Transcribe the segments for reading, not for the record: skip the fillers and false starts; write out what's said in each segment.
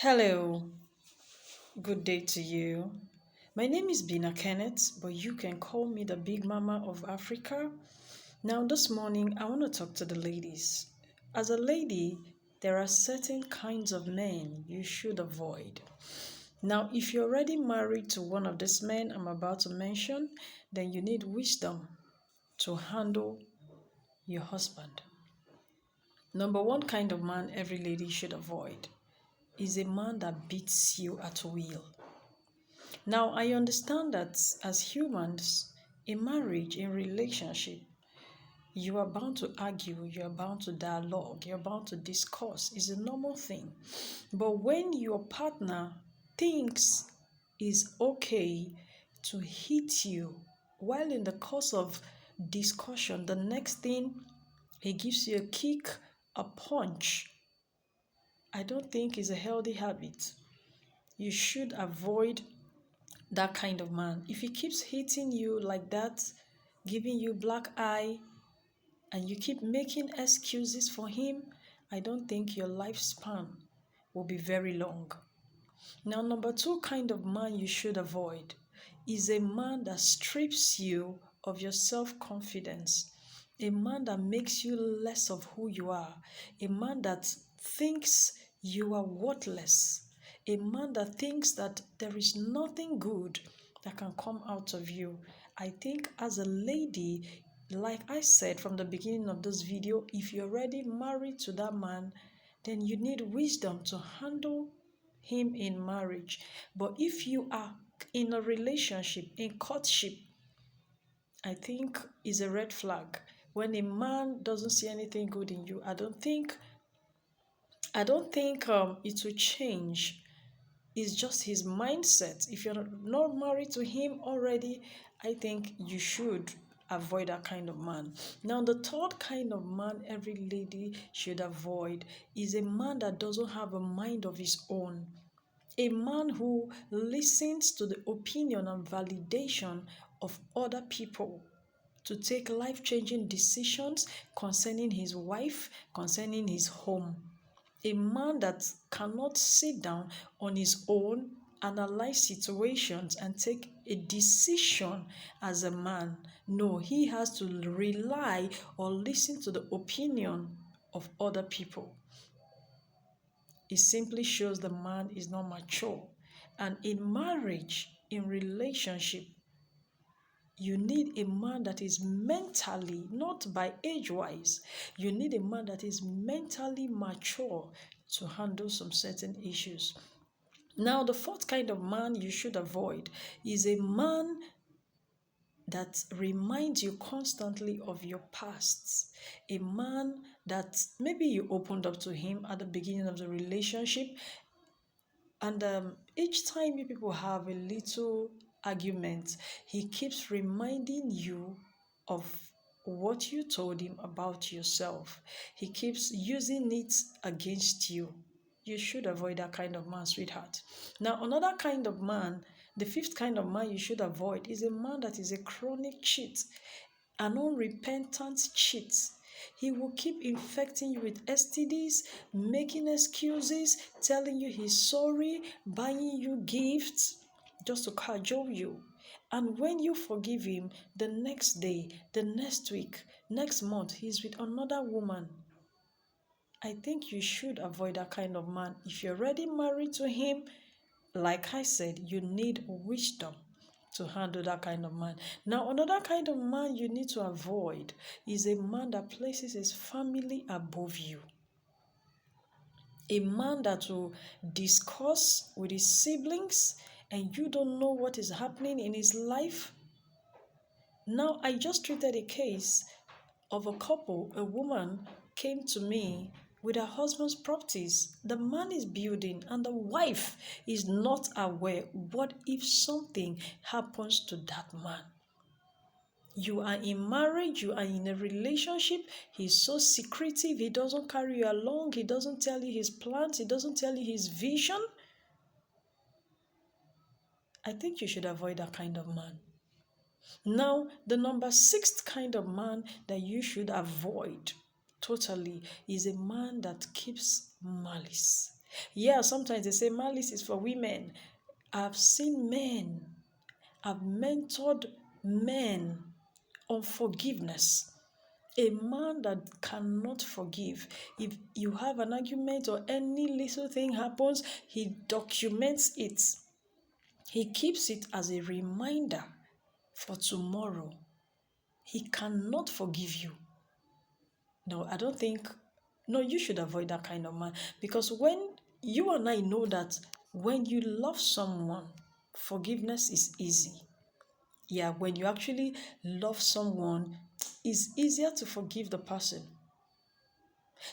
Hello, good day to you. My name is Bina Kenneth, but you can call me the Big Mama of Africa. Now, this morning, I want to talk to the ladies. As a lady, there are certain kinds of men you should avoid. Now, if you're already married to one of these men I'm about to mention, then you need wisdom to handle your husband. Number one kind of man every lady should avoid is a man that beats you at will. Now, I understand that as humans, in marriage, in relationship, you are bound to argue, you are bound to dialogue, you're bound to discuss. It's a normal thing. But when your partner thinks it's okay to hit you while in the course of discussion, the next thing he gives you a kick, a punch, I don't think is a healthy habit. You should avoid that kind of man. If he keeps hitting you like that, giving you black eye, and you keep making excuses for him, I don't think your lifespan will be very long. Now, number two kind of man you should avoid is a man that strips you of your self-confidence, a man that makes you less of who you are, a man that thinks you are worthless, a man that thinks that there is nothing good that can come out of you. I think as a lady, like I said from the beginning of this video, if you're already married to that man, then you need wisdom to handle him in marriage. But if you are in a relationship, in courtship, I think is a red flag. When a man doesn't see anything good in you, I don't think it will change. It's just his mindset. If you're not married to him already, I think you should avoid that kind of man. Now, the third kind of man every lady should avoid is a man that doesn't have a mind of his own. A man who listens to the opinion and validation of other people to take life-changing decisions concerning his wife, concerning his home. A man that cannot sit down on his own, analyze situations, and take a decision as a man. No, he has to rely or listen to the opinion of other people. It simply shows the man is not mature. And in marriage, in relationship, you need a man that is mentally, not by age-wise, you need a man that is mentally mature to handle some certain issues. Now, the fourth kind of man you should avoid is a man that reminds you constantly of your past. A man that maybe you opened up to him at the beginning of the relationship, and each time you people have a little argument, he keeps reminding you of what you told him about yourself. He keeps using it against you. You should avoid that kind of man, sweetheart. Now, another kind of man, the fifth kind of man you should avoid is a man that is a chronic cheat, an unrepentant cheat. He will keep infecting you with STDs, making excuses, telling you he's sorry, buying you gifts just to cajole you. And when you forgive him, the next day, the next week, next month, he's with another woman. I think you should avoid that kind of man. If you're already married to him, like I said, you need wisdom to handle that kind of man. Now, another kind of man you need to avoid is a man that places his family above you. A man that will discuss with his siblings and you don't know what is happening in his life. Now, I just treated a case of a couple. A woman came to me with her husband's properties. The man is building and the wife is not aware. What if something happens to that man? You are in marriage, you are in a relationship, he's so secretive, he doesn't carry you along, he doesn't tell you his plans, he doesn't tell you his vision. I think you should avoid that kind of man. Now, the number sixth kind of man that you should avoid totally is a man that keeps malice. Yeah, sometimes they say malice is for women. I've seen men, I've mentored men on forgiveness. A man that cannot forgive. If you have an argument or any little thing happens, he documents it. He keeps it as a reminder for tomorrow. He cannot forgive you. No, I don't think, no, you should avoid that kind of man, because when you and I know that when you love someone, forgiveness is easy. Yeah, when you actually love someone, it's easier to forgive the person.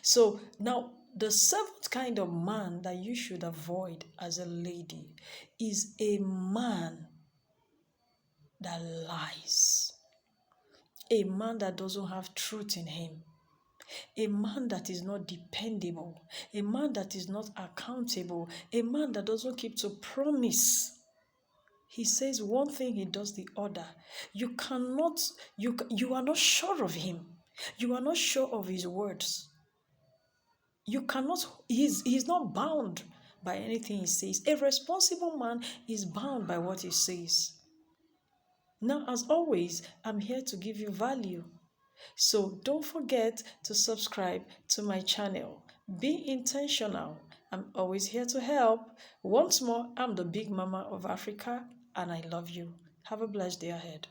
So now, the seventh kind of man that you should avoid as a lady is a man that lies, a man that doesn't have truth in him, a man that is not dependable, a man that is not accountable, a man that doesn't keep to promise. He says one thing, he does the other. You cannot, you are not sure of him. You are not sure of his words. You cannot, he's not bound by anything he says. A responsible man is bound by what he says. Now, as always, I'm here to give you value. So don't forget to subscribe to my channel. Be intentional. I'm always here to help. Once more, I'm the Big Mama of Africa, and I love you. Have a blessed day ahead.